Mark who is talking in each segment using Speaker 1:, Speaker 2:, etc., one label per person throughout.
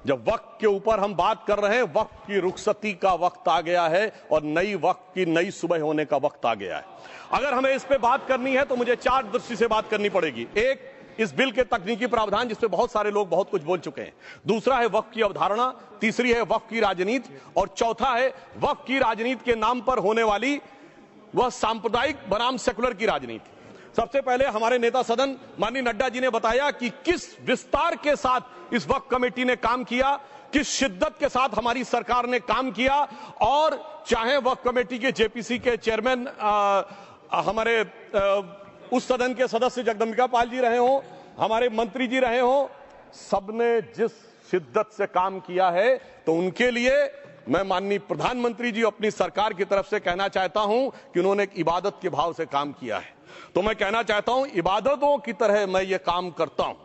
Speaker 1: जब वक्त के ऊपर हम बात कर रहे हैं, वक्त की रुखसती का वक्त आ गया है और नई वक्त की नई सुबह होने का वक्त आ गया है। अगर हमें इस पे बात करनी है तो मुझे चार दृष्टि से बात करनी पड़ेगी। एक, इस बिल के तकनीकी प्रावधान जिस पे बहुत सारे लोग बहुत कुछ बोल चुके हैं। दूसरा है वक्फ की अवधारणा। तीसरी है वक्फ की राजनीति। और चौथा है वक्फ की राजनीति के नाम पर होने वाली वह सांप्रदायिक बनाम सेकुलर की राजनीति। सबसे पहले हमारे नेता सदन माननीय नड्डा जी ने बताया कि किस विस्तार के साथ इस वक्फ कमेटी ने काम किया, किस शिद्दत के साथ हमारी सरकार ने काम किया। और चाहे वक्फ कमेटी के जेपीसी के चेयरमैन हमारे उस सदन के सदस्य जगदम्बिका पाल जी रहे हो, हमारे मंत्री जी रहे हो, सबने जिस शिद्दत से काम किया है, तो उनके लिए मैं माननीय प्रधानमंत्री जी अपनी सरकार की तरफ से कहना चाहता हूं कि उन्होंने एक इबादत के भाव से काम किया है। तो मैं कहना चाहता हूं, इबादतों की तरह मैं ये काम करता हूं,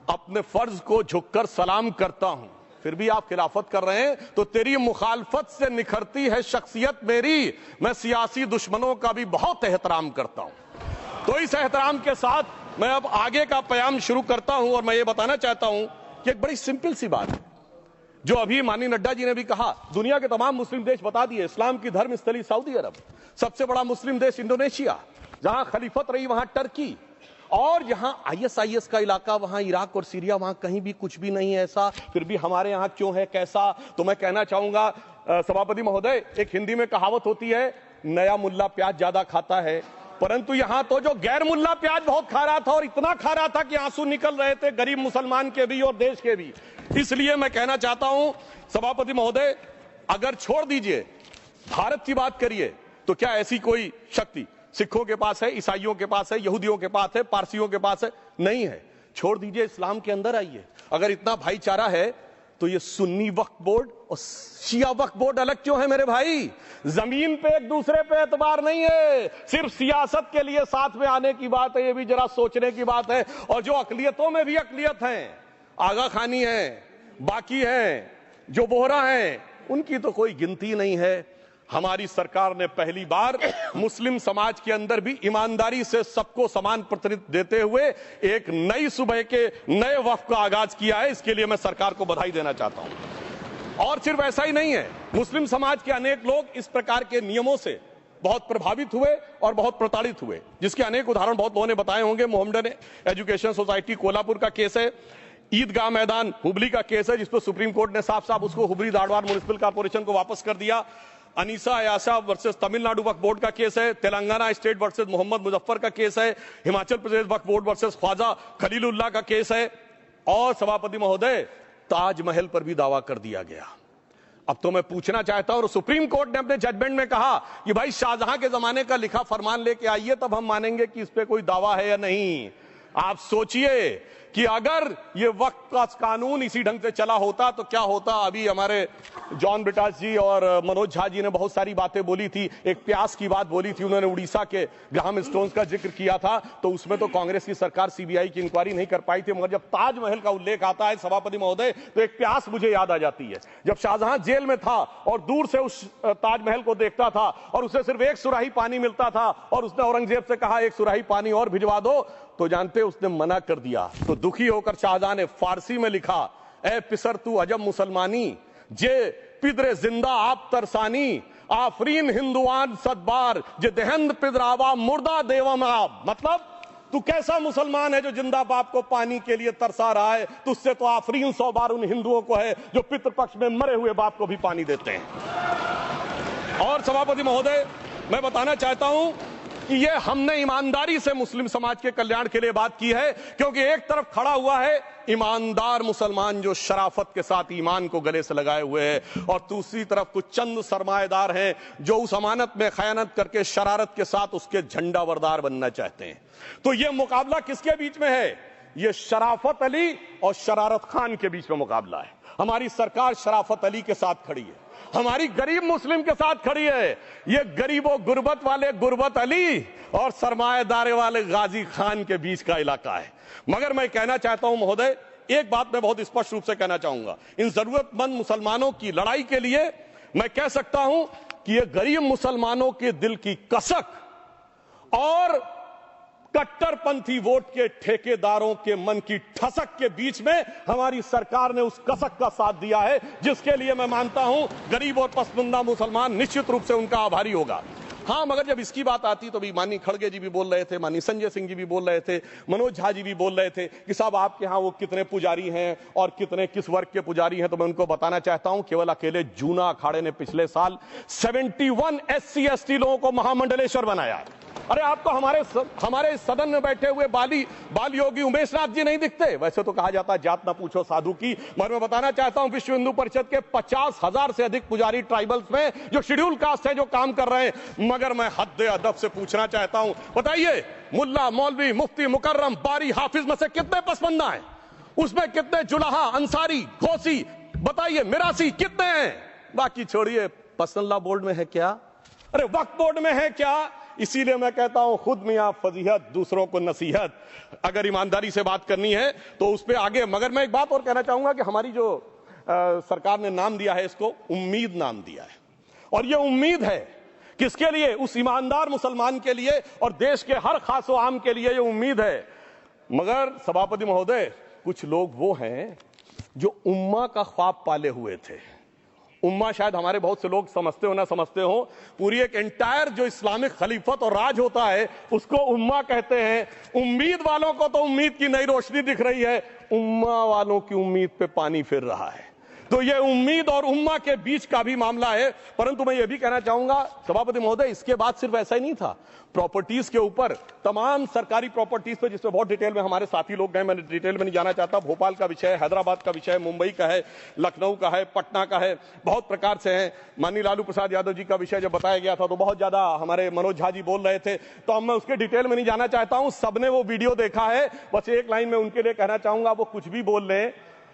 Speaker 1: अपने फर्ज को झुककर सलाम करता हूं, फिर भी आप खिलाफत कर रहे हैं तो तेरी मुखालफत से निखरती है शख्सियत मेरी। मैं सियासी दुश्मनों का भी बहुत एहतराम करता हूं। तो इस एहतराम के साथ मैं अब आगे का बयान शुरू करता हूं और मैं ये बताना चाहता हूं कि एक बड़ी सिंपल सी बात है जो अभी माननीय नड्डा जी ने भी कहा। दुनिया के तमाम मुस्लिम देश बता दिए, इस्लाम की धर्म स्थली सऊदी अरब, सबसे बड़ा मुस्लिम देश इंडोनेशिया, जहां खलीफत रही वहां टर्की, और यहां आईएसआईएस का इलाका, वहां इराक और सीरिया, वहां कहीं भी कुछ भी नहीं है ऐसा, फिर भी हमारे यहां क्यों है कैसा। तो मैं कहना चाहूंगा सभापति महोदय, एक हिंदी में कहावत होती है, नया मुल्ला प्याज ज्यादा खाता है, परंतु यहां तो जो गैर मुल्ला प्याज बहुत खा रहा था और इतना खा रहा था कि आंसू निकल रहे थे गरीब मुसलमान के भी और देश के भी। इसलिए मैं कहना चाहता हूं सभापति महोदय, अगर छोड़ दीजिए भारत की बात करिए, तो क्या ऐसी कोई शक्ति सिखों के पास है, ईसाइयों के पास है, यहूदियों के पास है, पारसियों के पास है? नहीं है। छोड़ दीजिए, इस्लाम के अंदर आइए। अगर इतना भाईचारा है तो ये सुन्नी वक्फ बोर्ड और शिया वक्फ बोर्ड अलग क्यों है मेरे भाई? जमीन पे एक दूसरे पे एतबार नहीं है, सिर्फ सियासत के लिए साथ में आने की बात है। ये भी जरा सोचने की बात है। और जो अकलियतों में भी अकलियत है, आगा खानी है, बाकी है, जो बोहरा है, उनकी तो कोई गिनती नहीं है। हमारी सरकार ने पहली बार मुस्लिम समाज के अंदर भी ईमानदारी से सबको समान प्रतिनिधित्व देते हुए एक नई सुबह के नए वक्फ का आगाज किया है। इसके लिए मैं सरकार को बधाई देना चाहता हूं। और सिर्फ ऐसा ही नहीं है, मुस्लिम समाज के अनेक लोग इस प्रकार के नियमों से बहुत प्रभावित हुए और बहुत प्रताड़ित हुए, जिसके अनेक उदाहरण बहुत लोगों ने बताए होंगे। मोहम्मदन एजुकेशन सोसाइटी कोल्हापुर का केस है, ईदगाह मैदान हुबली का केस है, जिसपर सुप्रीम कोर्ट ने साफ साफ उसको हुबली धारवाड़ म्युनिसिपल कॉर्पोरेशन को वापस कर दिया। अनीसा अयाशा वर्सेस तमिलनाडु वक्फ बोर्ड का केस है, तेलंगाना स्टेट वर्सेस मोहम्मद मुजफ्फर का केस है, हिमाचल प्रदेश वक्फ बोर्ड वर्सेस ख्वाजा खलीलुल्लाह का केस है, और सभापति महोदय ताजमहल पर भी दावा कर दिया गया। अब तो मैं पूछना चाहता हूं, और सुप्रीम कोर्ट ने अपने जजमेंट में कहा कि भाई शाहजहां के जमाने का लिखा फरमान लेके आइए, तब हम मानेंगे कि इस पे कोई दावा है या नहीं। आप सोचिए कि अगर ये वक्त का कानून इसी ढंग से चला होता तो क्या होता। अभी हमारे जॉन ब्रिटास जी और मनोज झा जी ने बहुत सारी बातें बोली थी, एक प्यास की बात बोली थी, उन्होंने उड़ीसा के ग्राहम स्टोन्स का जिक्र किया था, तो उसमें तो कांग्रेस की सरकार सीबीआई की इंक्वायरी नहीं कर पाई थी। मगर जब ताजमहल का उल्लेख आता है सभापति महोदय, तो एक प्यास मुझे याद आ जाती है। जब शाहजहां जेल में था और दूर से उस ताजमहल को देखता था और उसे सिर्फ एक सुराही पानी मिलता था और उसने औरंगजेब से कहा एक सुराही पानी और भिजवा दो, तो जानते उसने मना कर दिया। तो दुखी होकर शाहजहां ने फारसी में लिखा, ए पिसर तू अजब मुसलमानी, जे पिदरे जिंदा आप तरसानी, आफरीन हिंदुआन सदबार, जे देहंद पिदरावा मुर्दा देवम आप। मतलब तू कैसा मुसलमान है जो जिंदा बाप को पानी के लिए तरसा रहा है? तुझसे तो आफरीन 100 बार उन हिंदुओं को है जो पितृपक्ष में मरे हुए बाप को भी पानी देते हैं। और सभापति महोदय, मैं बताना चाहता हूं कि ये हमने ईमानदारी से मुस्लिम समाज के कल्याण के लिए बात की है, क्योंकि एक तरफ खड़ा हुआ है ईमानदार मुसलमान जो शराफत के साथ ईमान को गले से लगाए हुए हैं, और दूसरी तरफ कुछ चंद सरमाएदार हैं जो उस अमानत में खयानत करके शरारत के साथ उसके झंडा बरदार बनना चाहते हैं। तो ये मुकाबला किसके बीच में है? ये शराफत अली और शरारत खान के बीच में मुकाबला है। हमारी सरकार शराफत अली के साथ खड़ी है, हमारी गरीब मुस्लिम के साथ खड़ी है। ये गरीबों गुर्बत वाले गुर्बत अली और सरमाएदारे वाले गाजी खान के बीच का इलाका है। मगर मैं कहना चाहता हूं महोदय, एक बात मैं बहुत स्पष्ट रूप से कहना चाहूंगा, इन जरूरतमंद मुसलमानों की लड़ाई के लिए मैं कह सकता हूं कि ये गरीब मुसलमानों के दिल की कसक और कट्टरपंथी वोट के ठेकेदारों के मन की ठसक के बीच में हमारी सरकार ने उस कसक का साथ दिया है, जिसके लिए मैं मानता हूं गरीब और पसमानदा मुसलमान निश्चित रूप से उनका आभारी होगा। हाँ, मगर जब इसकी बात आती तो भी माननीय खड़गे जी भी बोल रहे थे, माननीय संजय सिंह जी भी बोल रहे थे, मनोज झा जी भी बोल रहे थे कि साहब आपके यहाँ वो कितने पुजारी हैं और कितने किस वर्ग के पुजारी हैं। तो मैं उनको बताना चाहता हूं केवल अकेले जूना अखाड़े ने पिछले साल 71 SC ST लोगों को महामंडलेश्वर बनाया। अरे आपको हमारे सदन में बैठे हुए बाल योगी उमेश नाथ जी नहीं दिखते? वैसे तो कहा जाता है जात ना पूछो साधु की, मगर मैं बताना चाहता हूं विश्व हिंदू परिषद के 50,000 से अधिक पुजारी ट्राइबल्स में जो शेड्यूल कास्ट है जो काम कर रहे हैं। मगर मैं हद अदब से पूछना चाहता हूं, बताइए मुल्ला, मौलवी, मुफ्ती, मुकर्रम, बारी, हाफिज में से कितने पसमंदा हैं? उसमें कितने जुलाहा, अंसारी, घोसी, बताइए मिरासी कितने हैं? बाकी छोड़िए, पर्सनल बोर्ड में है क्या? अरे वक्फ बोर्ड में है क्या? इसीलिए मैं कहता हूं खुद मियां फजीहत, दूसरों को नसीहत। अगर ईमानदारी से बात करनी है तो उस पर आगे। मगर मैं एक बात और कहना चाहूंगा कि हमारी जो सरकार ने नाम दिया है, इसको उम्मीद नाम दिया है। और ये उम्मीद है किसके लिए? उस ईमानदार मुसलमान के लिए और देश के हर खास व आम के लिए ये उम्मीद है। मगर सभापति महोदय, कुछ लोग वो हैं जो उम्मा का ख्वाब पाले हुए थे। उम्मा शायद हमारे बहुत से लोग समझते हो ना समझते हो, पूरी एक एंटायर जो इस्लामिक खलीफत और राज होता है उसको उम्मा कहते हैं। उम्मीद वालों को तो उम्मीद की नई रोशनी दिख रही है, उम्मा वालों की उम्मीद पे पानी फिर रहा है। तो ये उम्मीद और उम्मा के बीच का भी मामला है। परंतु मैं ये भी कहना चाहूंगा सभापति महोदय, इसके बाद सिर्फ ऐसा ही नहीं था। प्रॉपर्टीज के ऊपर, तमाम सरकारी प्रॉपर्टीज पे, जिसमें बहुत डिटेल में हमारे साथी लोग गए, मैं डिटेल में नहीं जाना चाहता। भोपाल का विषय है, हैदराबाद का विषय है, मुंबई का है, लखनऊ का है, पटना का है, बहुत प्रकार से है। माननीय लालू प्रसाद यादव जी का विषय जब बताया गया था तो बहुत ज्यादा हमारे मनोज झा जी बोल रहे थे, तो अब मैं उसके डिटेल में नहीं जाना चाहता हूं। सबने वो वीडियो देखा है। बस एक लाइन में उनके लिए कहना चाहूंगा, वो कुछ भी बोल रहे हैं,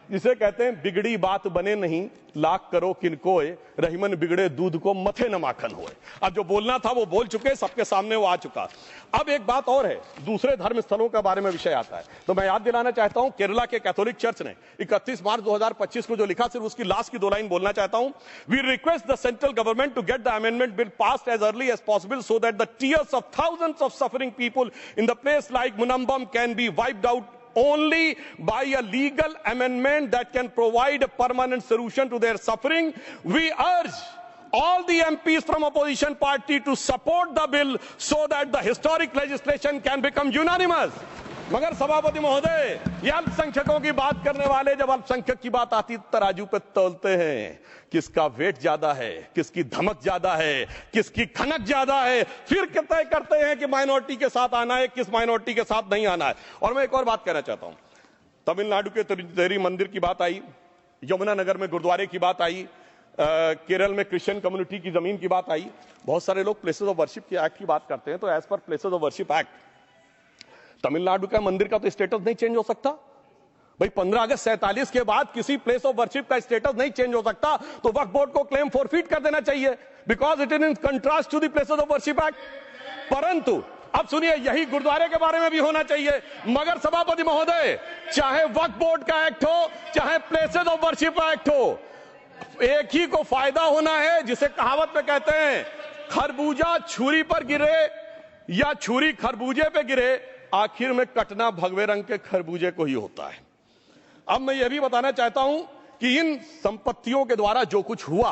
Speaker 1: जिसे कहते हैं बिगड़ी बात बने नहीं, लाख करो किनकोए, रहीमन बिगड़े दूध को मथे न माखन होए। अब जो बोलना था वो बोल चुके, सबके सामने वो आ चुका। अब एक बात और है, दूसरे धर्म स्थलों के बारे में विषय आता है, तो मैं याद दिलाना चाहता हूं केरला के कैथोलिक चर्च ने 31 मार्च 2025 को जो लिखा, सिर्फ उसकी लास्ट की 2 लाइन बोलना चाहता हूं। We request the central government to get the amendment bill passed as early as possible so that the tears of thousands of suffering people in the place like Munambam can be wiped out only by a legal amendment that can provide a permanent solution to their suffering. We urge all the MPs from opposition party to support the bill so that the historic legislation can become unanimous. मगर सभापति महोदय, ये अल्पसंख्यकों की बात करने वाले जब अल्पसंख्यक की बात आती तराजू पे तौलते हैं, किसका वेट ज्यादा है, किसकी धमक ज्यादा है, किसकी खनक ज्यादा है, फिर तय करते हैं कि माइनॉरिटी के साथ आना है, किस माइनॉरिटी के साथ नहीं आना है। और मैं एक और बात कहना चाहता हूं, तमिलनाडु के तिरुचेरी मंदिर की बात आई, यमुनानगर में गुरुद्वारे की बात आई, केरल में क्रिश्चियन कम्युनिटी की जमीन की बात आई। बहुत सारे लोग प्लेसेस ऑफ वर्शिप के एक्ट की बात करते हैं, तो as per places of worship act Tamil Nadu का मंदिर का तो स्टेटस नहीं चेंज हो सकता भाई। 15 अगस्त 47 के बाद किसी प्लेस ऑफ वर्शिप का स्टेटस नहीं चेंज हो सकता, तो वक्फ बोर्ड को क्लेम फॉरफिट कर देना चाहिए, because it is in contrast to the places of worship act. परंतु अब सुनिए, यही गुरुद्वारे के बारे में भी होना चाहिए। मगर सभापति महोदय, चाहे वक्फ बोर्ड का एक्ट हो, चाहे प्लेसेस ऑफ वर्शिप एक्ट हो, एक ही को फायदा होना है, जिसे कहावत में कहते हैं खरबूजा छुरी पर गिरे या छुरी खरबूजे पे गिरे, आखिर में कटना भगवे रंग के खरबूजे को ही होता है। अब मैं यह भी बताना चाहता हूं कि इन संपत्तियों के द्वारा जो कुछ हुआ,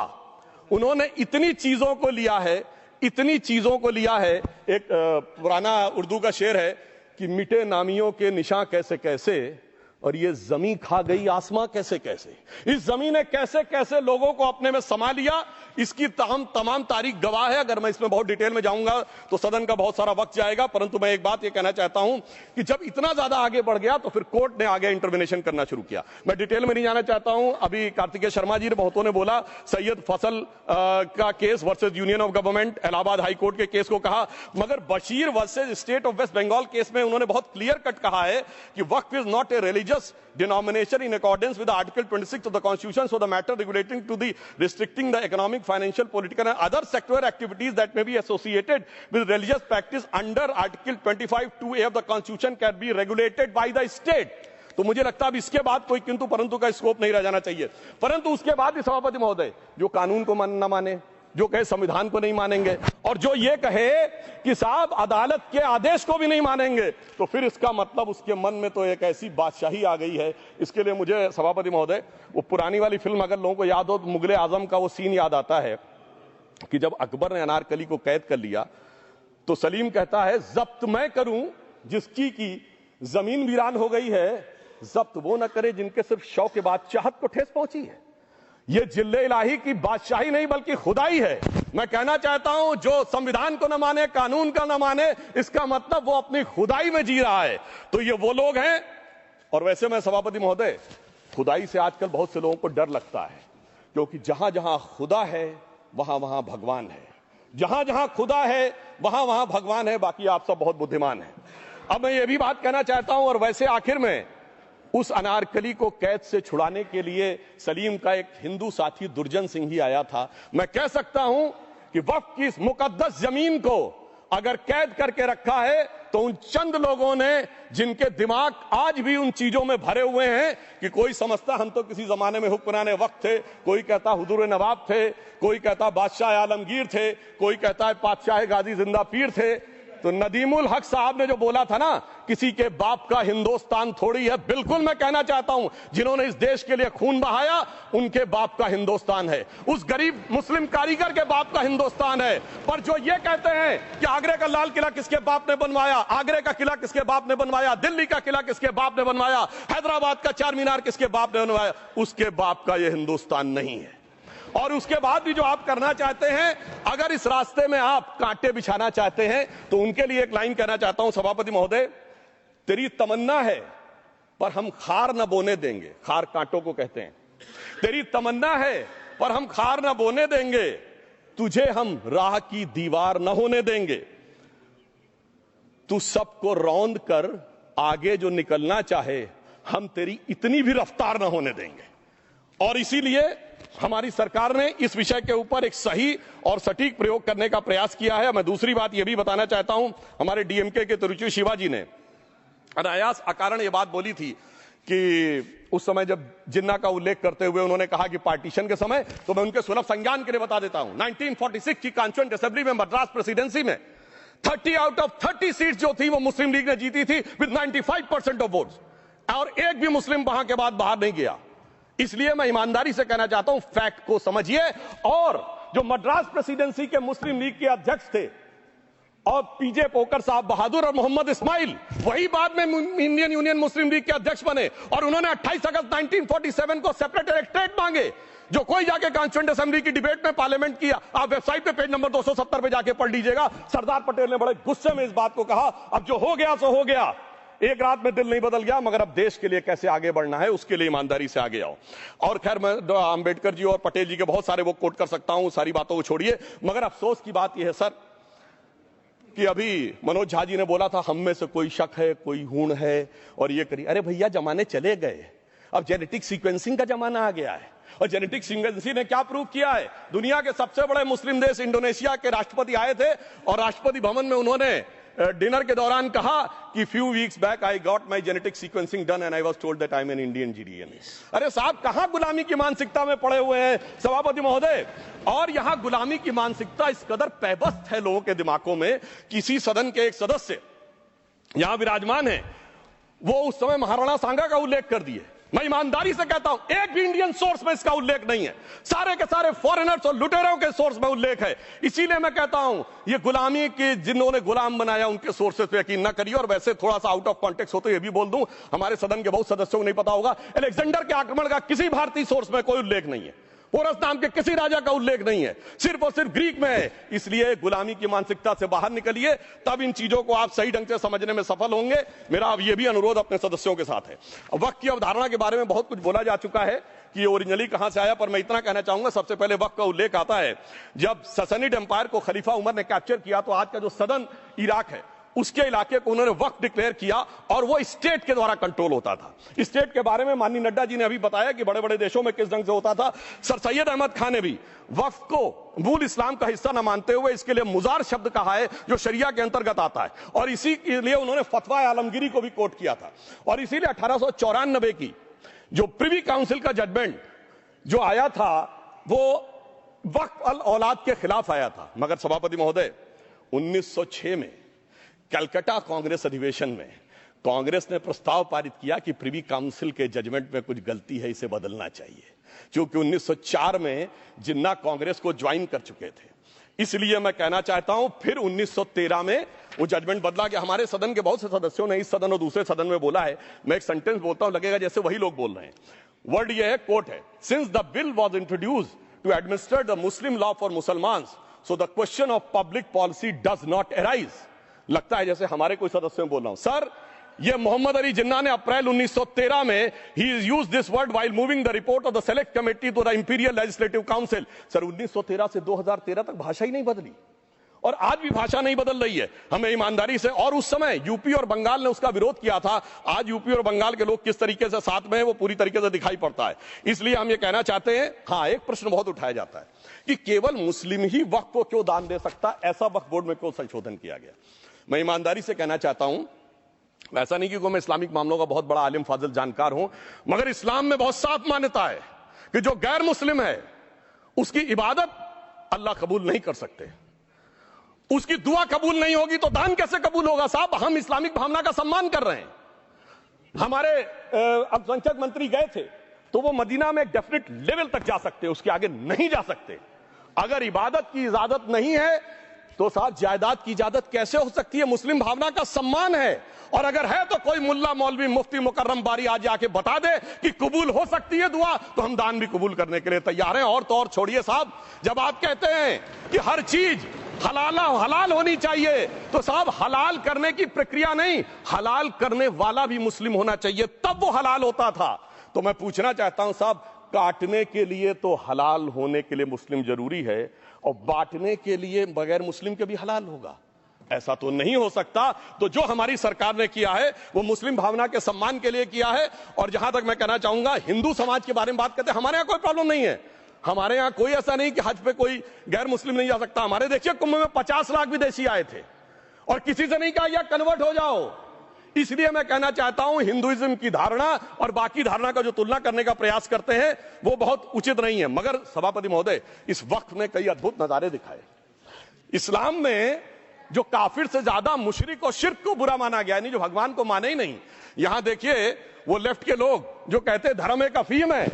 Speaker 1: उन्होंने इतनी चीजों को लिया है, इतनी चीजों को लिया है। एक पुराना उर्दू का शेर है कि मिटे नामियों के निशान कैसे कैसे, और ये जमीन खा गई आसमां कैसे कैसे। इस जमीन ने कैसे कैसे लोगों को अपने में समा लिया, इसकी तमाम तारीख गवाह है। अगर मैं इसमें बहुत डिटेल में जाऊंगा तो सदन का बहुत सारा वक्त जाएगा, परंतु मैं एक बात ये कहना चाहता हूं कि जब इतना ज्यादा आगे बढ़ गया तो फिर कोर्ट ने आगे इंटरवेंशन करना शुरू किया। मैं डिटेल में नहीं जाना चाहता हूं। अभी कार्तिकेय शर्मा जी ने, बहुतों ने बोला सैयद फसल का case versus union of government, Allahabad high court के केस को कहा, मगर Basheer versus state of West Bengal case में उन्होंने बहुत क्लियर कट कहा है कि waqf is not a religious denomination in accordance with the Article 26 of the Constitution, so the matter relating to the restricting the economic, financial, political and other sectoral activities that may be associated with religious practice under Article 25(2)(a) of the Constitution can be regulated by the state. तो मुझे लगता है अब इसके बाद कोई किंतु परंतु का स्कोप नहीं रह जाना चाहिए। परंतु उसके बाद भी सभापति महोदय, जो कानून को न माने, जो कहे संविधान को नहीं मानेंगे और जो ये कहे कि साहब अदालत के आदेश को भी नहीं मानेंगे, तो फिर इसका मतलब उसके मन में तो एक ऐसी बादशाही आ गई है। इसके लिए मुझे सभापति महोदय वो पुरानी वाली फिल्म अगर लोगों को याद हो तो मुगले आजम का वो सीन याद आता है कि जब अकबर ने अनारकली को कैद कर लिया तो सलीम कहता है जब्त मैं करूं जिसकी की जमीन वीरान हो गई है, जब्त वो न करे जिनके सिर्फ शौ के बाद चाहत को ठेस पहुंची है। ये जिल्ले इलाही की बादशाही नहीं बल्कि खुदाई है। मैं कहना चाहता हूं जो संविधान को न माने, कानून का न माने, इसका मतलब वो अपनी खुदाई में जी रहा है। तो ये वो लोग हैं। और वैसे मैं सभापति महोदय, खुदाई से आजकल बहुत से लोगों को डर लगता है, क्योंकि जहां जहां खुदा है वहां वहां भगवान है, जहां जहां खुदा है वहां वहां भगवान है। बाकी आप सब बहुत बुद्धिमान हैं। अब मैं ये भी बात कहना चाहता हूं, और वैसे आखिर में उस अनारकली को कैद से छुड़ाने के लिए सलीम का एक हिंदू साथी दुर्जन सिंह ही आया था। मैं कह सकता हूं कि वक्फ की इस मुकद्दस जमीन को अगर कैद करके रखा है तो उन चंद लोगों ने जिनके दिमाग आज भी उन चीजों में भरे हुए हैं कि कोई समझता हम तो किसी जमाने में हुक्मराने वक्त थे, कोई कहता हुजूर नवाब थे, कोई कहता बादशाह आलमगीर थे, कोई कहता है बादशाह गाजी जिंदा पीर थे। तो नदीमुल हक साहब ने जो बोला था ना, किसी के बाप का हिंदुस्तान थोड़ी है, बिल्कुल मैं कहना चाहता हूं जिन्होंने इस देश के लिए खून बहाया उनके बाप का हिंदुस्तान है, उस गरीब मुस्लिम कारीगर के बाप का हिंदुस्तान है। पर जो ये कहते हैं कि आगरे का लाल किला किसके बाप ने बनवाया, आगरे का किला किसके बाप ने बनवाया, दिल्ली का किला किसके बाप ने बनवाया, हैदराबाद का चार मीनार किसके बाप ने बनवाया, उसके बाप का यह हिंदुस्तान नहीं है। और उसके बाद भी जो आप करना चाहते हैं, अगर इस रास्ते में आप कांटे बिछाना चाहते हैं, तो उनके लिए एक लाइन कहना चाहता हूं सभापति महोदय, तेरी तमन्ना है पर हम खार न बोने देंगे, खार कांटों को कहते हैं, तेरी तमन्ना है पर हम खार न बोने देंगे, तुझे हम राह की दीवार न होने देंगे, तू सबको रौंद कर आगे जो निकलना चाहे हम तेरी इतनी भी रफ्तार न होने देंगे। और इसीलिए हमारी सरकार ने इस विषय के ऊपर एक सही और सटीक प्रयोग करने का प्रयास किया है। मैं दूसरी बात यह भी बताना चाहता हूं, हमारे डीएमके के तिरुचि शिवाजी ने अनायास अकारण यह बात बोली थी कि उस समय जब जिन्ना का उल्लेख करते हुए उन्होंने कहा कि पार्टीशन के समय, तो मैं उनके सुलभ संज्ञान के लिए बता देता हूं, 1946 की कॉन्स्टिट्यूएंट असेंबली में मद्रास प्रेसिडेंसी में 30 आउट ऑफ 30 सीट जो थी वो मुस्लिम लीग ने जीती थी विद 95% ऑफ वोट्स, और एक भी मुस्लिम वहां के बाद बाहर नहीं गया। इसलिए मैं ईमानदारी से कहना चाहता हूं, फैक्ट को समझिए। और जो मद्रास प्रेसिडेंसी के मुस्लिम लीग के अध्यक्ष थे और पीजे पोकर साहब बहादुर और मोहम्मद इस्माइल, वही बाद में इंडियन यूनियन मुस्लिम लीग के अध्यक्ष बने, और उन्होंने 28 अगस्त 1947 को सेपरेट इलेक्टोरेट मांगे, जो कोई जाके कॉन्स्टिट्यूएंट असेंबली की डिबेट में पार्लियामेंट किया। आप वेबसाइट पे पेज नंबर 270 पे जाके पढ़ लीजिएगा। सरदार पटेल ने बड़े गुस्से में इस बात को कहा, अब जो हो गया सो हो गया, एक रात में दिल नहीं बदल गया, मगर अब देश के लिए कैसे आगे बढ़ना है उसके लिए ईमानदारी से आगे आओ। और खैर मैं अंबेडकर जी और पटेल जी के बहुत सारे वो कोट कर सकता हूं, सारी बातों को छोड़िए, मगर अफसोस की बात यह है सर कि अभी मनोज झा जी ने बोला था हम में से कोई शक है, कोई हूण है और ये करिए। अरे भैया जमाने चले गए, अब जेनेटिक सीक्वेंसिंग का जमाना आ गया है। और जेनेटिक सीक्वेंसिंग ने क्या प्रूव किया है, दुनिया के सबसे बड़े मुस्लिम देश इंडोनेशिया के राष्ट्रपति आए थे और राष्ट्रपति भवन में उन्होंने डिनर के दौरान कहा कि few weeks back I got my genetic sequencing done and I was told that I am an Indian GDN. अरे साहब कहां गुलामी की मानसिकता में पड़े हुए हैं सभापति महोदय। और यहां गुलामी की मानसिकता इस कदर पैबस्त है लोगों के दिमागों में। किसी सदन के एक सदस्य यहां विराजमान है, वो उस समय महाराणा सांगा का उल्लेख कर दिए। मैं ईमानदारी से कहता हूं एक भी इंडियन सोर्स में इसका उल्लेख नहीं है, सारे के सारे फॉरेनर्स और लुटेरों के सोर्स में उल्लेख है। इसीलिए मैं कहता हूं ये गुलामी के जिन्होंने गुलाम बनाया उनके सोर्सेस पे यकीन ना करिए। और वैसे थोड़ा सा आउट ऑफ कॉन्टेक्स्ट हो तो ये भी बोल दूं, हमारे सदन के बहुत सदस्यों को नहीं पता होगा, अलेक्जेंडर के आक्रमण का किसी भारतीय सोर्स में कोई उल्लेख नहीं है, पोरस नाम के किसी राजा का उल्लेख नहीं है, सिर्फ और सिर्फ ग्रीक में है। इसलिए गुलामी की मानसिकता से बाहर निकलिए, तब इन चीजों को आप सही ढंग से समझने में सफल होंगे। मेरा अब यह भी अनुरोध अपने सदस्यों के साथ है। वक्त की अवधारणा के बारे में बहुत कुछ बोला जा चुका है कि ये ओरिजिनली कहां से आया, पर मैं इतना कहना चाहूंगा, सबसे पहले वक्त का उल्लेख आता है जब ससनिड एम्पायर को खलीफा उमर ने कैप्चर किया, तो आज का जो सदर्न इराक है उसके इलाके को उन्होंने वक्फ डिक्लेयर किया और वो स्टेट के द्वारा कंट्रोल होता था। स्टेट के बारे में माननीय नड्डा जी ने अभी बताया कि बड़े बड़े देशों में किस ढंग से होता था। सर सैयद अहमद खान ने भी वक्फ को मूल इस्लाम का हिस्सा न मानते हुए इसके लिए मुजार शब्द कहा है जो शरिया के अंतर्गत आता है, और इसी के लिए उन्होंने फतवा आलमगीरी को भी कोट किया था। और इसीलिए 1894 की जो प्रिवी काउंसिल का जजमेंट जो आया था वो वक्फ अल औलाद के खिलाफ आया था। मगर सभापति महोदय, 1906 में कलकत्ता कांग्रेस अधिवेशन में कांग्रेस ने प्रस्ताव पारित किया कि प्रिवी काउंसिल के जजमेंट में कुछ गलती है, इसे बदलना चाहिए। क्योंकि 1904 में जिन्ना कांग्रेस को ज्वाइन कर चुके थे, इसलिए मैं कहना चाहता हूं फिर 1913 में वो जजमेंट बदला कि हमारे सदन के बहुत से सदस्यों ने इस सदन और दूसरे सदन में बोला है। मैं एक सेंटेंस बोलता हूं, लगेगा जैसे वही लोग बोल रहे हैं। वर्ड ये है, कोट है, since the bill was introduced to administer the Muslim law for Mussalmans, so the question of public policy does not arise. लगता है जैसे हमारे कोई सदस्यों में बोल रहा हूं। सर, ये मोहम्मद अली जिन्ना ने अप्रैल 1913 में ही used this word while moving the report of the select committee to the imperial legislative council. Sir, 1913 से 2013 तक भाषा ही नहीं बदली और आज भी भाषा नहीं बदल रही है। हमें ईमानदारी से, और उस समय यूपी और बंगाल ने उसका विरोध किया था। आज यूपी और बंगाल के लोग किस तरीके से साथ में है वो पूरी तरीके से दिखाई पड़ता है। इसलिए हम ये कहना चाहते हैं, हाँ, एक प्रश्न बहुत उठाया जाता है कि केवल मुस्लिम ही वक्फ को क्यों दान दे सकता, ऐसा वक्फ बोर्ड में क्यों संशोधन किया गया। मैं ईमानदारी से कहना चाहता हूं, ऐसा नहीं कि मैं इस्लामिक मामलों का बहुत बड़ा आलिम फाजिल जानकार हूं, मगर इस्लाम में बहुत साफ मान्यता है कि जो गैर मुस्लिम है उसकी इबादत अल्लाह कबूल नहीं कर सकते, उसकी दुआ कबूल नहीं होगी तो दान कैसे कबूल होगा। साहब, हम इस्लामिक भावना का सम्मान कर रहे हैं। हमारे अल्पसंख्यक मंत्री गए थे तो वो मदीना में एक डेफिनेट लेवल तक जा सकते, उसके आगे नहीं जा सकते। अगर इबादत की इजाजत नहीं है तो साथ जायदाद की इजाजत कैसे हो सकती है। मुस्लिम भावना का सम्मान है, और अगर है तो कोई मुल्ला मौलवी मुफ्ती मुकर्रम बारी आज आके बता दे कि कबूल हो सकती है दुआ, तो हम दान भी कबूल करने के लिए तैयार हैं। और तो और छोड़िए साहब, जब आप कहते हैं कि हर चीज हलाल होनी चाहिए, तो साहब हलाल करने की प्रक्रिया नहीं, हलाल करने वाला भी मुस्लिम होना चाहिए, तब वो हलाल होता था। तो मैं पूछना चाहता हूं साहब, काटने के लिए तो हलाल होने के लिए मुस्लिम जरूरी है और बांटने के लिए बगैर मुस्लिम के भी हलाल होगा, ऐसा तो नहीं हो सकता। तो जो हमारी सरकार ने किया है वो मुस्लिम भावना के सम्मान के लिए किया है। और जहां तक मैं कहना चाहूंगा, हिंदू समाज के बारे में बात करते हैं, हमारे यहां कोई प्रॉब्लम नहीं है। हमारे यहां कोई ऐसा नहीं कि हज पे कोई गैर मुस्लिम नहीं जा सकता। हमारे देखिए कुंभ में 50 लाख विदेशी आए थे और किसी से नहीं कहा या कन्वर्ट हो जाओ। इसलिए मैं कहना चाहता हूं, हिंदुइज्म की धारणा और बाकी धारणा का जो तुलना करने का प्रयास करते हैं वो बहुत उचित नहीं है। मगर सभापति महोदय, इस वक्त में कई अद्भुत नजारे दिखाए। इस्लाम में जो काफिर से ज्यादा मुशरिक और शिर्क को बुरा माना गया, नहीं जो भगवान को माने ही नहीं। यहां देखिए वो लेफ्ट के लोग जो कहते हैं धर्म एक अफीम है,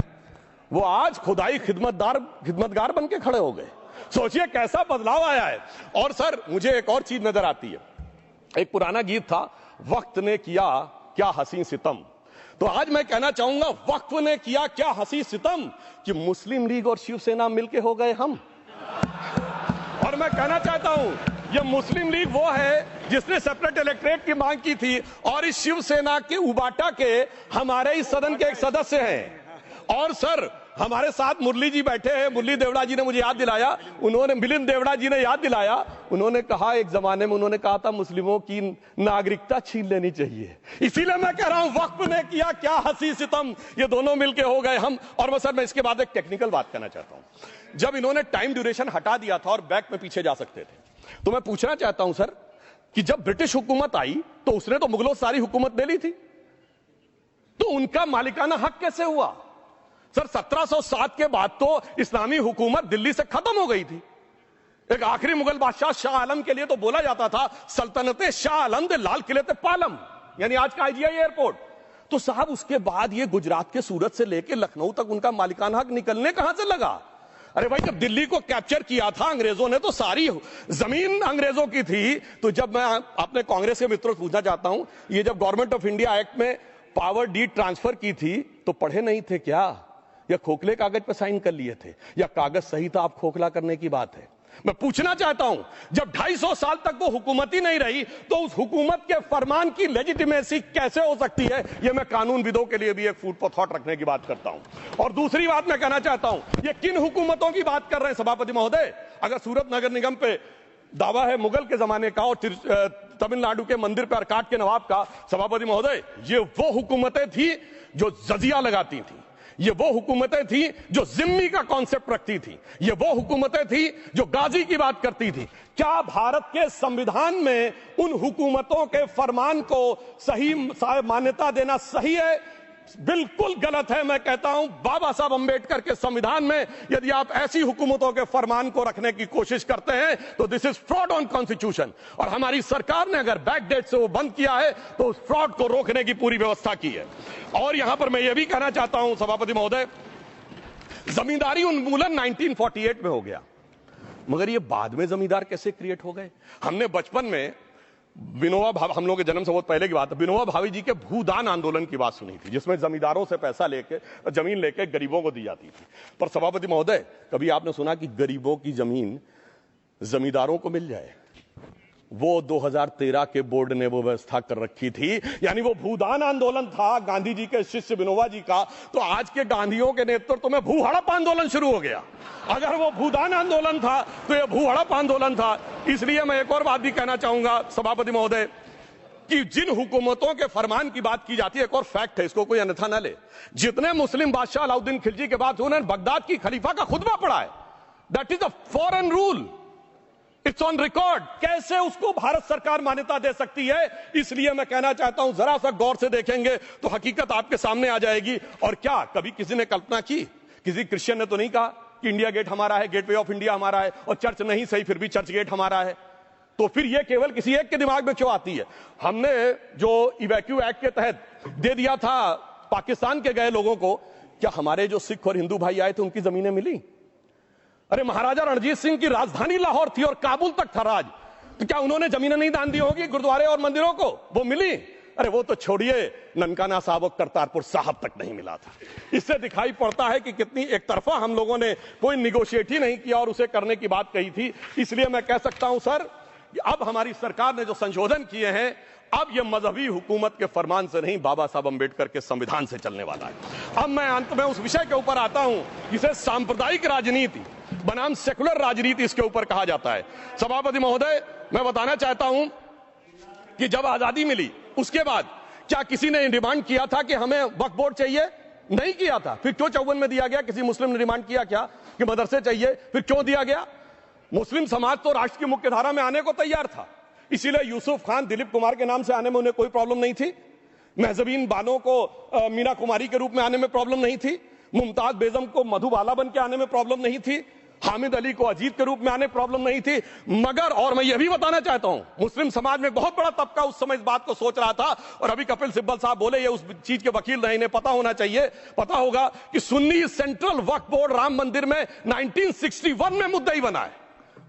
Speaker 1: वो आज खुदाई खिदमतगार बन के खड़े हो गए। सोचिए कैसा बदलाव आया है। और सर, मुझे एक और चीज नजर आती है। एक पुराना गीत था, वक्त ने किया क्या हसी सितम। तो आज मैं कहना चाहूंगा, वक्त ने किया क्या हसी सितम कि मुस्लिम लीग और शिवसेना मिलके हो गए हम। और मैं कहना चाहता हूं, ये मुस्लिम लीग वो है जिसने सेपरेट इलेक्टोरेट की मांग की थी, और इस शिवसेना के उबाटा के हमारे इस सदन के एक सदस्य हैं। और सर, हमारे साथ मुरली जी बैठे हैं, मुरली देवड़ा जी ने मुझे याद दिलाया, उन्होंने, मिलिंद देवड़ा जी ने याद दिलाया, उन्होंने कहा एक जमाने में उन्होंने कहा था मुस्लिमों की नागरिकता छीन लेनी चाहिए। इसीलिए मैं कह रहा हूं, वक्त ने किया क्या हसी सितम, ये दोनों मिलके हो गए हम। और मैं सर, मैं इसके बाद एक टेक्निकल बात करना चाहता हूं। जब इन्होंने टाइम ड्यूरेशन हटा दिया था और बैक में पीछे जा सकते थे, तो मैं पूछना चाहता हूं सर कि जब ब्रिटिश हुकूमत आई तो उसने तो मुगलों से सारी हुकूमत ले ली थी, तो उनका मालिकाना हक कैसे हुआ। सर, 1707 के बाद तो इस्लामी हुकूमत दिल्ली से खत्म हो गई थी। एक आखिरी मुगल बादशाह शाह आलम के लिए तो बोला जाता था सल्तनते शाह आलम दे लाल किले ते पालम, यानी आज का IGI एयरपोर्ट। तो साहब उसके बाद ये गुजरात के सूरत से लेकर लखनऊ तक उनका मालिकाना हक निकलने कहां से लगा। अरे भाई, जब दिल्ली को कैप्चर किया था अंग्रेजों ने तो सारी जमीन अंग्रेजों की थी। तो जब मैं अपने कांग्रेस के मित्रों से पूछना चाहता हूं, ये जब गवर्नमेंट ऑफ इंडिया एक्ट में पावर डीड ट्रांसफर की थी तो पढ़े नहीं थे क्या, या खोखले कागज पर साइन कर लिए थे, या कागज सही था, आप खोखला करने की बात है। मैं पूछना चाहता हूं, जब 250 साल तक वो हुकूमत ही नहीं रही तो उस हुकूमत के फरमान की लेजिटिमेसी कैसे हो सकती है। ये मैं कानूनविदों के लिए भी एक फूड फॉर थॉट रखने की बात करता हूं। और दूसरी बात मैं कहना चाहता हूं, ये किन हुकूमतों की बात कर रहे हैं सभापति महोदय। अगर सूरत नगर निगम पे दावा है मुगल के जमाने का और तमिलनाडु के मंदिर पर अरकाट के नवाब का, सभापति महोदय, ये वो हुकूमतें थी जो जजिया लगाती थी, ये वो हुकूमतें थी जो जिम्मी का कॉन्सेप्ट रखती थी, ये वो हुकूमतें थी जो गाजी की बात करती थी। क्या भारत के संविधान में उन हुकूमतों के फरमान को सही मान्यता देना सही है? बिल्कुल गलत है। मैं कहता हूं बाबा साहब अंबेडकर के संविधान में यदि आप ऐसी हुकूमतों के फरमान को रखने की कोशिश करते हैं तो this is fraud on constitution. और हमारी सरकार ने अगर बैकडेट से वो बंद किया है तो उस फ्रॉड को रोकने की पूरी व्यवस्था की है। और यहां पर मैं ये भी कहना चाहता हूं सभापति महोदय, जमींदारी उन्मूलन 1948 में हो गया, मगर ये बाद में जमींदार कैसे क्रिएट हो गए? हमने बचपन में विनोबा भावे, हम लोगों के जन्म से बहुत पहले की बात है, विनोबा भावे जी के भूदान आंदोलन की बात सुनी थी, जिसमें जमींदारों से पैसा लेके जमीन लेके गरीबों को दी जाती थी। पर सभापति महोदय, कभी आपने सुना कि गरीबों की जमीन जमींदारों को मिल जाए? वो 2013 के बोर्ड ने वो व्यवस्था कर रखी थी। यानी वो भूदान आंदोलन था गांधी जी के शिष्य विनोबा जी का, तो आज के गांधियों के नेतृत्व में भू हड़प आंदोलन शुरू हो गया। अगर वो भूदान आंदोलन था तो ये भू हड़प आंदोलन था। इसलिए मैं एक और बात भी कहना चाहूंगा सभापति महोदय कि जिन हुकूमतों के फरमान की बात की जाती है, एक और फैक्ट है, इसको कोई अन्यथा न ले, जितने मुस्लिम बादशाह अलाउद्दीन खिलजी के बाद उन्होंने बगदाद की खलीफा का खुतबा पढ़ा है। That is a foreign rule, it's on record. कैसे उसको भारत सरकार मान्यता दे सकती है? इसलिए मैं कहना चाहता हूं जरा सा गौर से देखेंगे तो हकीकत आपके सामने आ जाएगी। और क्या कभी किसी ने कल्पना की, किसी क्रिश्चियन ने तो नहीं कहा कि इंडिया गेट हमारा है, गेटवे ऑफ इंडिया हमारा है, और चर्च नहीं सही फिर भी चर्च गेट हमारा है? तो फिर यह केवल किसी एक के दिमाग में क्यों आती है? हमने जो इवैक्यू एक्ट के तहत दे दिया था पाकिस्तान के गए लोगों को, क्या हमारे जो सिख और हिंदू भाई आए थे उनकी जमीनें मिली? अरे महाराजा रणजीत सिंह की राजधानी लाहौर थी और काबुल तक था राज, तो क्या उन्होंने जमीनें नहीं दान दी होगी गुरुद्वारे और मंदिरों को? वो मिली? अरे वो तो छोड़िए, ननकाना साहब और करतारपुर साहब तक नहीं मिला था। इससे दिखाई पड़ता है कि कितनी एक तरफा हम लोगों ने कोई निगोशिएट ही नहीं किया और उसे करने की बात कही थी। इसलिए मैं कह सकता हूं सर कि अब हमारी सरकार ने जो संशोधन किए हैं, अब यह मजहबी हुकूमत के फरमान से नहीं, बाबा साहब अंबेडकर के संविधान से चलने वाला है। अब मैं अंत में उस विषय के ऊपर आता हूं जिसे सांप्रदायिक राजनीति बनाम सेकुलर राजनीति इसके ऊपर कहा जाता है। सभापति महोदय, मैं बताना चाहता हूं कि जब आजादी मिली उसके बाद क्या किसी ने डिमांड किया था कि हमें वक्फ बोर्ड चाहिए? नहीं किया था। फिर क्यों 54 में दिया गया? किसी मुस्लिम ने डिमांड किया क्या कि मदरसे चाहिए? फिर क्यों दिया गया? मुस्लिम समाज तो राष्ट्र की मुख्य धारा में आने को तैयार था, इसीलिए यूसुफ खान, दिलीप कुमार के नाम से आने में उन्हें कोई प्रॉब्लम नहीं थी। महजबीन बानो को मीना कुमारी के रूप में आने में प्रॉब्लम नहीं थी। मुमताज बेगम को मधुबाला बन के आने में प्रॉब्लम नहीं थी। हामिद अली को अजीत के रूप में आने प्रॉब्लम नहीं थी। मगर और मैं यह भी बताना चाहता हूं, मुस्लिम समाज में बहुत बड़ा तबका उस समय इस बात को सोच रहा था, और अभी कपिल सिब्बल साहब बोले, ये उस चीज के वकील नहीं, इन्हें पता होना चाहिए, पता होगा कि सुन्नी सेंट्रल वक्फ बोर्ड राम मंदिर में 1961 में मुद्दई बना है,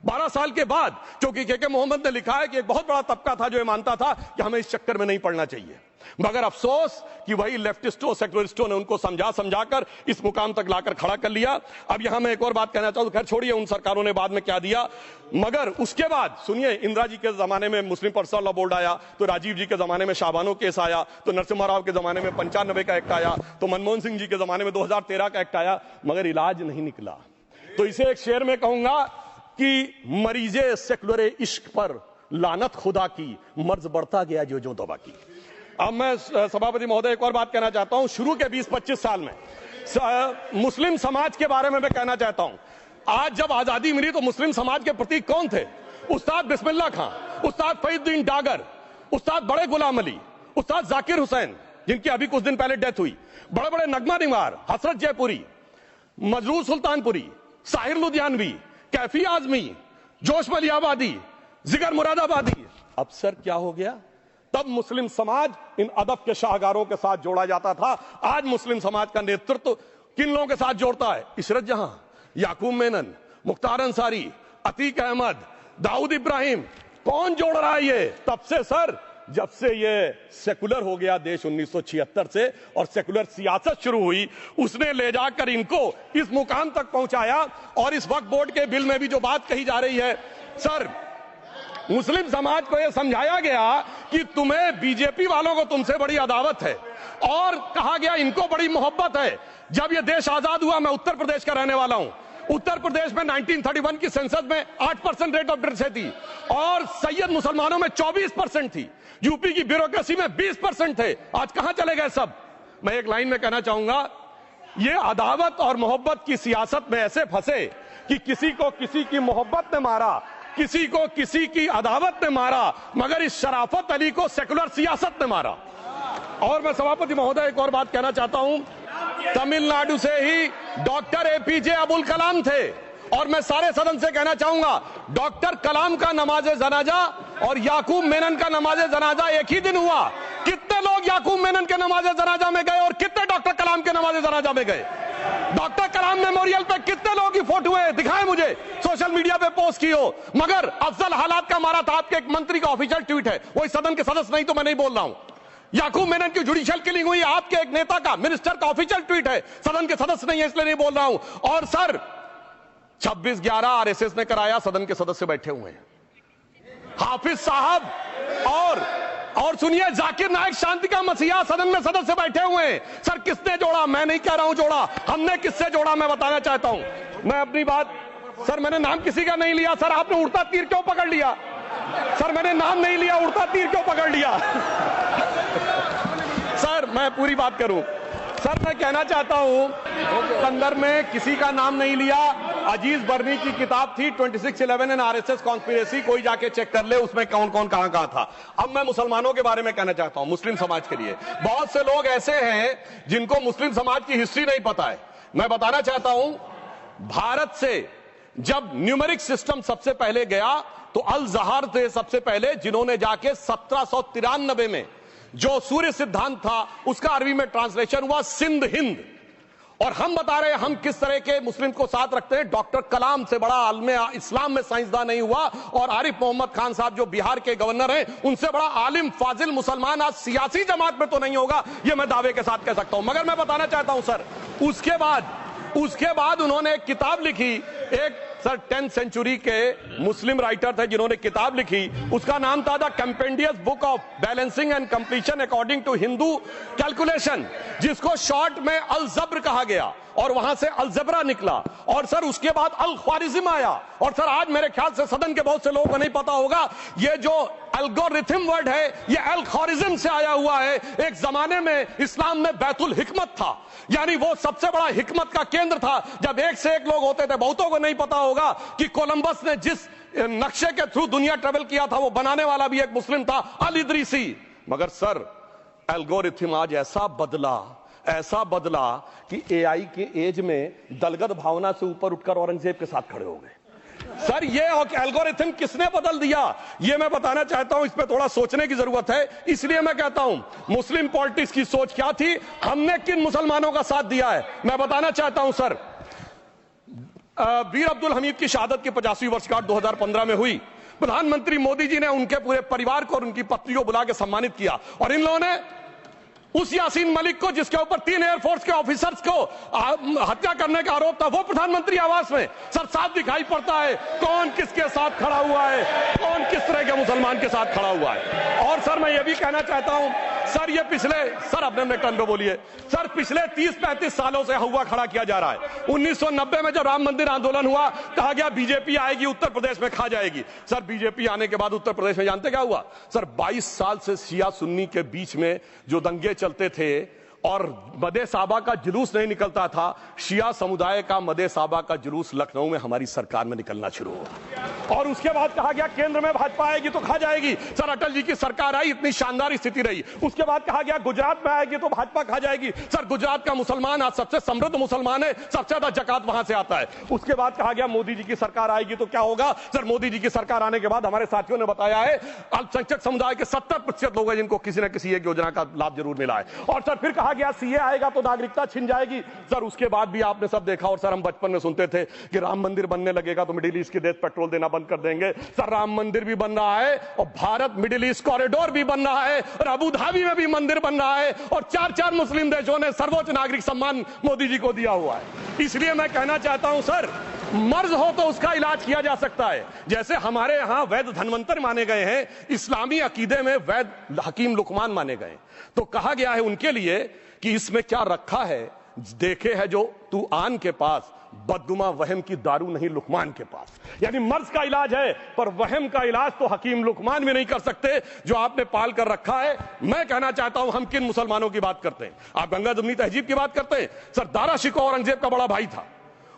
Speaker 1: 12 साल के बाद। क्योंकि के मोहम्मद ने लिखा है कि एक बहुत बड़ा तबका था जो ये मानता था कि हमें इस चक्कर में नहीं पड़ना चाहिए। मगर अफसोस कि वही लेफ्टिस्टों, सेकुलरिस्टों ने उनको समझाकर इस मुकाम तक लाकर खड़ा कर लिया। अब यहां मैं एक और बात कहना चाहूं, खैर छोड़िए उन सरकारों ने बाद में क्या दिया, मगर उसके बाद सुनिए, इंदिरा जी के जमाने में मुस्लिम पर्सनल लॉ बोर्ड आया, तो राजीव जी के जमाने में शाहबानो केस आया, तो नरसिम्हा राव के जमाने में 95 का एक्ट आया, तो मनमोहन सिंह जी के जमाने में 2013 का एक्ट आया, मगर इलाज नहीं निकला। तो इसे एक शेर में कहूंगा कि मरीजे सेकुलर इश्क पर लानत खुदा की, मर्ज बढ़ता गया जो तौबा की। अब मैं सभापति महोदय एक और बात कहना चाहता हूं, शुरू के 20-25 साल में मुस्लिम समाज के बारे में मैं कहना चाहता हूं। आज जब आजादी मिली तो मुस्लिम समाज के प्रतीक कौन थे? उस्ताद बिस्मिल्लाह खां, उस्ताद फरीदुद्दीन डागर, उस्ताद बड़े गुलाम अली, उस्ताद जाकिर हुसैन, जिनकी अभी कुछ दिन पहले डेथ हुई, बड़े बड़े नगमा निगार, हसरत जयपुरी, मजरूर सुल्तानपुरी, साहिर लुधियानवी, कैफी आजमी, जोश मलियाबादी, जिगर मुरादाबादी। अब सर क्या हो गया? तब मुस्लिम समाज इन अदब के शाहकारों के साथ जोड़ा जाता था। आज मुस्लिम समाज का नेतृत्व किन लोगों के साथ जोड़ता है? इशरत जहां, याकूब मेनन, मुख्तार अंसारी, अतीक अहमद, दाऊद इब्राहिम। कौन जोड़ रहा है ये? तब से सर, जब से ये सेकुलर हो गया देश 1976 से और सेकुलर सियासत शुरू हुई, उसने ले जाकर इनको इस मुकाम तक पहुंचाया। और इस वक्फ बोर्ड के बिल में भी जो बात कही जा रही है सर, मुस्लिम समाज को यह समझाया गया कि तुम्हें बीजेपी वालों को तुमसे बड़ी अदावत है, और कहा गया इनको बड़ी मोहब्बत है। जब यह देश आजाद हुआ, मैं उत्तर प्रदेश का रहने वाला हूं, उत्तर प्रदेश में 1931 की सेंसस में 8% रेट ऑफ डेथ थी और सैयद मुसलमानों में 24% थी। यूपी की ब्यूरोक्रेसी में 20% थे। आज कहां चले गए सब? मैं एक लाइन में कहना चाहूंगा, ये अदावत और मोहब्बत की सियासत में ऐसे फंसे कि किसी को किसी की मोहब्बत ने मारा, किसी को किसी की अदावत ने मारा, मगर इस शराफत अली को सेकुलर सियासत ने मारा। और मैं सभापति महोदय एक और बात कहना चाहता हूं, तमिलनाडु से ही डॉक्टर एपीजे अब्दुल कलाम थे और मैं सारे सदन से कहना चाहूंगा डॉक्टर कलाम का नमाजे जनाजा और याकूब मेनन का नमाजे जनाजा एक ही दिन हुआ। कितने लोग याकूब मेनन के नमाजे जनाजा में गए और कितने डॉक्टर कलाम के नमाजे जनाजा में गए? डॉक्टर कलाम मेमोरियल पे कितने लोगों की फोटो है, दिखाएं मुझे, सोशल मीडिया पे पोस्ट की हो। मगर अफजल हालात का मारा था आपके एक मंत्री का ऑफिशियल ट्वीट है, वही सदन के सदस्य नहीं तो मैं नहीं बोल रहा हूं। याकूब मेनन की जुडिशियल किलिंग हुई आपके एक नेता का, मिनिस्टर का ऑफिशियल ट्वीट है, सदन के सदस्य नहीं है इसलिए नहीं बोल रहा हूं। और सर 26/11 आरएसएस ने कराया, सदन के सदस्य बैठे हुए हैं। हाफिज साहब और सुनिए जाकिर नायक शांति का मसीहा सदन में सदस्य बैठे हुए हैं। सर किसने जोड़ा? मैं नहीं कह रहा हूं जोड़ा, हमने किससे जोड़ा मैं बताना चाहता हूं। मैं अपनी बात, सर मैंने नाम किसी का नहीं लिया। सर आपने उड़ता तीर क्यों पकड़ लिया? सर मैंने नाम नहीं लिया, उड़ता तीर क्यों पकड़ लिया? सर मैं पूरी बात करूं, सर मैं कहना चाहता हूं संदर्भ में किसी का नाम नहीं लिया। अजीज बर्नी की किताब थी 2611 एंड आरएसएस कॉन्स्पिरेसी, कोई जाके चेक कर ले उसमें कौन कौन कहां कहां था। अब मैं मुसलमानों के बारे में कहना चाहता हूं, मुस्लिम समाज के लिए बहुत से लोग ऐसे हैं जिनको मुस्लिम समाज की हिस्ट्री नहीं पता है। मैं बताना चाहता हूं भारत से जब न्यूमेरिक सिस्टम सबसे पहले गया तो अल जहार थे सबसे पहले जिन्होंने जाके 1793 में जो सूर्य सिद्धांत था उसका अरबी में ट्रांसलेशन हुआ सिंध हिंद। और हम बता रहे हैं हम किस तरह के मुस्लिम को साथ रखते हैं। डॉक्टर कलाम से बड़ा आलिम इस्लाम में साइंसदान नहीं हुआ और आरिफ मोहम्मद खान साहब जो बिहार के गवर्नर हैं उनसे बड़ा आलिम फाजिल मुसलमान आज सियासी जमात में तो नहीं होगा, यह मैं दावे के साथ कह सकता हूं। मगर मैं बताना चाहता हूं सर उसके बाद उन्होंने एक किताब लिखी, एक सर 10th सेंचुरी के मुस्लिम राइटर थे जिन्होंने किताब लिखी, उसका नाम था the compendious book of balancing and completion according to Hindu calculation, जिसको शॉर्ट में अल जब्र कहा गया और वहां से अलजबरा निकला। और सर उसके बाद अल ख्वारिज्म आया। और सर आज मेरे ख्याल से सदन के बहुत से लोगों को नहीं पता होगा ये जो एल्गोरिथम वर्ड है ये अल ख्वारिज्म से आया हुआ है। एक जमाने में इस्लाम में बैतुल हिकमत था, यानी वो सबसे बड़ा हिकमत का केंद्र था। जब एक से एक लोग होते थे, बहुतों को नहीं पता होगा कि कोलंबस ने जिस नक्शे के थ्रू दुनिया ट्रेवल किया था वो बनाने वाला भी एक मुस्लिम था, अल इदरीसी। मगर सर एल्गोरिथम आज ऐसा बदला कि एआई के एज में दलगत भावना से ऊपर उठकर औरंगजेब के साथ खड़े हो गए। सर ये एल्गोरिथम किसने बदल दिया ये मैं बताना चाहता हूं, इस पे थोड़ा सोचने की जरूरत है। इसलिए मैं कहता हूं मुस्लिम पॉलिटिक्स की सोच क्या थी, हमने किन मुसलमानों का साथ दिया है मैं बताना चाहता हूं। सर वीर अब्दुल हमीद की शहादत की 50वीं वर्षगांठ 2015 में हुई। प्रधानमंत्री मोदी जी ने उनके पूरे परिवार को और उनकी पत्नी को बुला के सम्मानित किया और इन लोगों ने उस यासीन मलिक को जिसके ऊपर 3 एयरफोर्स के ऑफिसर्स को हत्या करने का आरोप था, वो प्रधानमंत्री आवास में सर साफ दिखाई पड़ता है कौन किसके साथ खड़ा हुआ है, कौन किस तरह के मुसलमान के साथ खड़ा हुआ है। और सर मैं ये भी कहना चाहता हूं सर ये पिछले सर अपने टर्न पे बोलिए सर पिछले 30-35 सालों से हुआ खड़ा किया जा रहा है। 1990 में जब राम मंदिर आंदोलन हुआ कहा गया बीजेपी आएगी उत्तर प्रदेश में खा जाएगी। सर बीजेपी आने के बाद उत्तर प्रदेश में जानते क्या हुआ? सर 22 साल से शिया सुन्नी के बीच में जो दंगे चलते थे और मदे साबा का जुलूस नहीं निकलता था, शिया समुदाय का मदे साबा का जुलूस लखनऊ में हमारी सरकार में निकलना शुरू हुआ और उसके बाद कहा गया केंद्र में भाजपा आएगी तो खा जाएगी। सर अटल जी की सरकार आई, इतनी शानदार स्थिति रही। उसके बाद कहा गया गुजरात में आएगी तो भाजपा खा जाएगी। सर गुजरात का मुसलमान आज सबसे समृद्ध मुसलमान है, सबसे ज्यादा जकात वहां से आता है। उसके बाद कहा गया मोदी जी की सरकार आएगी तो क्या होगा? सर मोदी जी की सरकार आने के बाद हमारे साथियों ने बताया है अल्पसंख्यक समुदाय के 70% लोग हैं जिनको किसी न किसी एक योजना का लाभ जरूर मिला है। और सर फिर कहा गया सीए आएगा तो नागरिकता छिन जाएगी। सर उसके बाद भी आपने सब देखा और सर हम बचपन में सुनते थे कि राम मंदिर बनने लगेगा तो मिडिल ईस्ट के देश पेट्रोल देना बंद कर देंगे। सर राम मंदिर भी बन रहा है और भारत मिडिल ईस्ट कॉरिडोर भी बन रहा है और अबू धाबी में भी मंदिर बन रहा है और 4 मुस्लिम देशों ने सर्वोच्च नागरिक सम्मान मोदी जी को दिया हुआ है। इसलिए मैं कहना चाहता हूं सर मर्ज हो तो उसका इलाज किया जा सकता है। जैसे हमारे यहां वैद धनवंतर माने गए हैं, इस्लामी अकीदे में वैद हकीम लुकमान माने गए, तो कहा गया है उनके लिए कि इसमें क्या रखा है देखे है जो तू आन के पास, बदगुमा वहम की दारू नहीं लुकमान के पास। यानी मर्ज का इलाज है पर वहम का इलाज तो हकीम लुकमान भी नहीं कर सकते जो आपने पाल कर रखा है। मैं कहना चाहता हूं हम किन मुसलमानों की बात करते हैं? आप गंगा जमुनी तहजीब की बात करते हैं। सर दारा शिकोह औरंगजेब का बड़ा भाई था,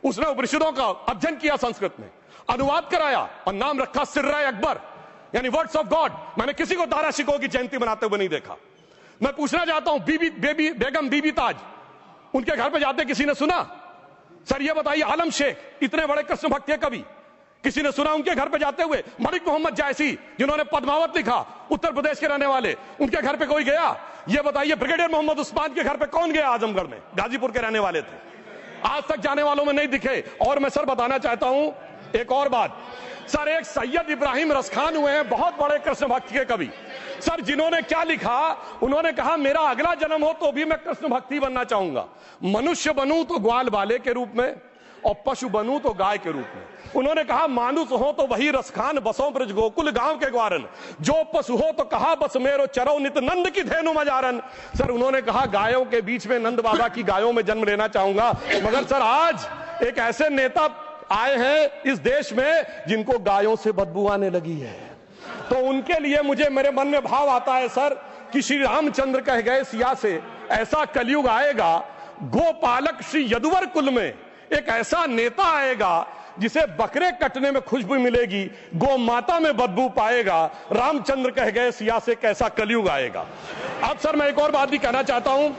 Speaker 1: उसने उपनिषदों का अध्ययन किया, संस्कृत में अनुवाद कराया और नाम रखा सिर्रा अकबर यानी वर्ड्स ऑफ गॉड। मैंने किसी को दारा शिकोह की जयंती मनाते हुए नहीं देखा। मैं पूछना चाहता हूं, बेगम बीबी ताज, उनके घर पे जाते किसी ने सुना? सर ये बताइए, आलम शेख, इतने बड़े कृष्ण भक्त के कवि, किसी ने सुना उनके घर पे जाते हुए? मलिक मोहम्मद जायसी, जिन्होंने पद्मावत लिखा, उत्तर प्रदेश के रहने वाले, उनके घर पे कोई गया? ये बताइए, ब्रिगेडियर मोहम्मद उस्मान के घर पे कौन गया? आजमगढ़ में, गाजीपुर के रहने वाले थे, आज तक जाने वालों में नहीं दिखे। और मैं सर बताना चाहता हूं एक और बात, सर एक सैयद इब्राहिम रसखान हुए हैं, बहुत बड़े कृष्ण भक्त के कवि, सर जिन्होंने क्या लिखा? उन्होंने कहा मेरा अगला जन्म हो तो भी मैं कृष्ण भक्ति बनना चाहूंगा, मनुष्य बनूं तो ग्वाल बाले के रूप में और पशु बनूं तो गाय के रूप में। उन्होंने कहा मानुष हो तो वही रसखान, बसों ब्रज गोकुल गांव के ग्वारन, जो पशु हो तो कहा बस मेरो चरो नित नंद की धेनु मजारन। सर उन्होंने कहा गायों के बीच में नंद बाबा की गायों में जन्म लेना चाहूंगा। मगर सर आज एक ऐसे नेता आए हैं इस देश में जिनको गायों से बदबू आने लगी है, तो उनके लिए मुझे मेरे मन में भाव आता है सर कि श्री रामचंद्र कह गए सिया से, ऐसा कलयुग आएगा, गोपालक श्री यदुवर कुल में एक ऐसा नेता आएगा जिसे बकरे कटने में खुशबू मिलेगी, गौ माता में बदबू पाएगा। रामचंद्र कह गए सिया से, कैसा कलयुग आएगा। अब सर मैं एक और बात भी कहना चाहता हूं,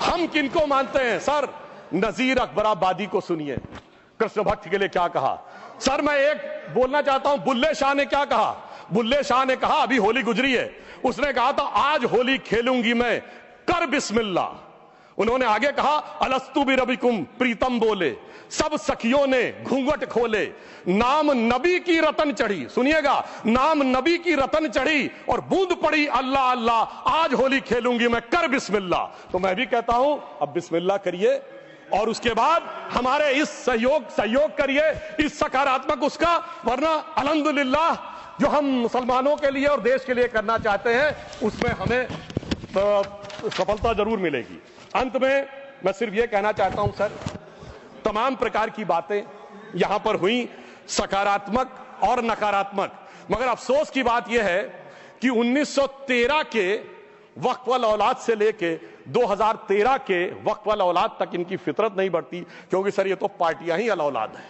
Speaker 1: हम किनको मानते हैं? सर नजीर अकबराबादी को सुनिए, कृष्ण भक्त के लिए क्या कहा। सर मैं एक बोलना चाहता हूं, बुल्ले शाह ने क्या कहा? बुल्ले शाह ने कहा, अभी होली गुजरी है, उसने कहा था आज होली खेलूंगी मैं, कर बिस्मिल्लाह। उन्होंने आगे कहा अलस्तु बिरबिकुम प्रीतम बोले, सब सखियों ने घूंघट खोले, नाम नबी की रतन चढ़ी, सुनिएगा, नाम नबी की रतन चढ़ी और बूंद पड़ी अल्लाह अल्लाह, आज होली खेलूंगी मैं, कर बिस्मिल्लाह। तो मैं भी कहता हूं अब बिस्मिल्लाह करिए और उसके बाद हमारे इस सहयोग करिए, इस सकारात्मक उसका, वरना अल्हम्दुलिल्लाह जो हम मुसलमानों के लिए और देश के लिए करना चाहते हैं उसमें हमें सफलता जरूर मिलेगी। अंत में मैं सिर्फ ये कहना चाहता हूं सर, तमाम प्रकार की बातें यहां पर हुई, सकारात्मक और नकारात्मक, मगर अफसोस की बात यह है कि 1913 के वक्फ वाल औलाद से लेके 2013 के वक्फ वाल औलाद तक इनकी फितरत नहीं बढ़ती, क्योंकि सर ये तो पार्टियां ही अल औलाद है,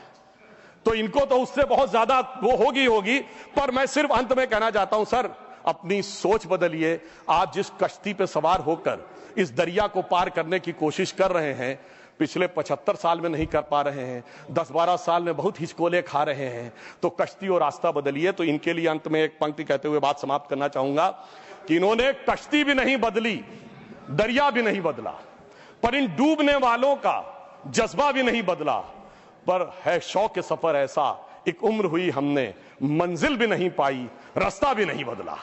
Speaker 1: तो इनको तो उससे बहुत ज्यादा वो होगी। पर मैं सिर्फ अंत में कहना चाहता हूं सर, अपनी सोच बदलिए। आप जिस कश्ती पे सवार होकर इस दरिया को पार करने की कोशिश कर रहे हैं, पिछले 75 साल में नहीं कर पा रहे हैं, 10-12 साल में बहुत हिचकोले खा रहे हैं, तो कश्ती और रास्ता बदलिए। तो इनके लिए अंत में एक पंक्ति कहते हुए बात समाप्त करना चाहूंगा कि इन्होंने कश्ती भी नहीं बदली, दरिया भी नहीं बदला, पर इन डूबने वालों का जज्बा भी नहीं बदला, पर है शौक सफर ऐसा, एक उम्र हुई हमने, मंजिल भी नहीं पाई, रास्ता भी नहीं बदला।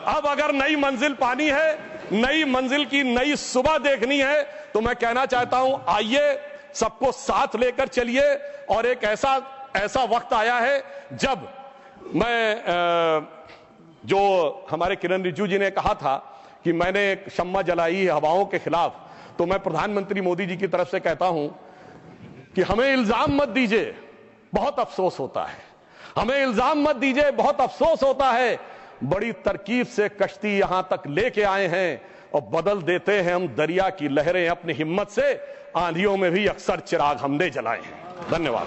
Speaker 1: अब अगर नई मंजिल पानी है, नई मंजिल की नई सुबह देखनी है, तो मैं कहना चाहता हूं आइए सबको साथ लेकर चलिए। और एक ऐसा वक्त आया है जब मैं जो हमारे किरण रिजिजू जी ने कहा था कि मैंने शम्मा जलाई हवाओं के खिलाफ, तो मैं प्रधानमंत्री मोदी जी की तरफ से कहता हूं कि हमें इल्जाम मत दीजिए, बहुत अफसोस होता है, हमें इल्जाम मत दीजिए, बहुत अफसोस होता है। बड़ी तरकीब से कश्ती यहां तक लेके आए हैं और बदल देते हैं हम दरिया की लहरें अपनी हिम्मत से, आंधियों में भी अक्सर चिराग हमने जलाए हैं। धन्यवाद।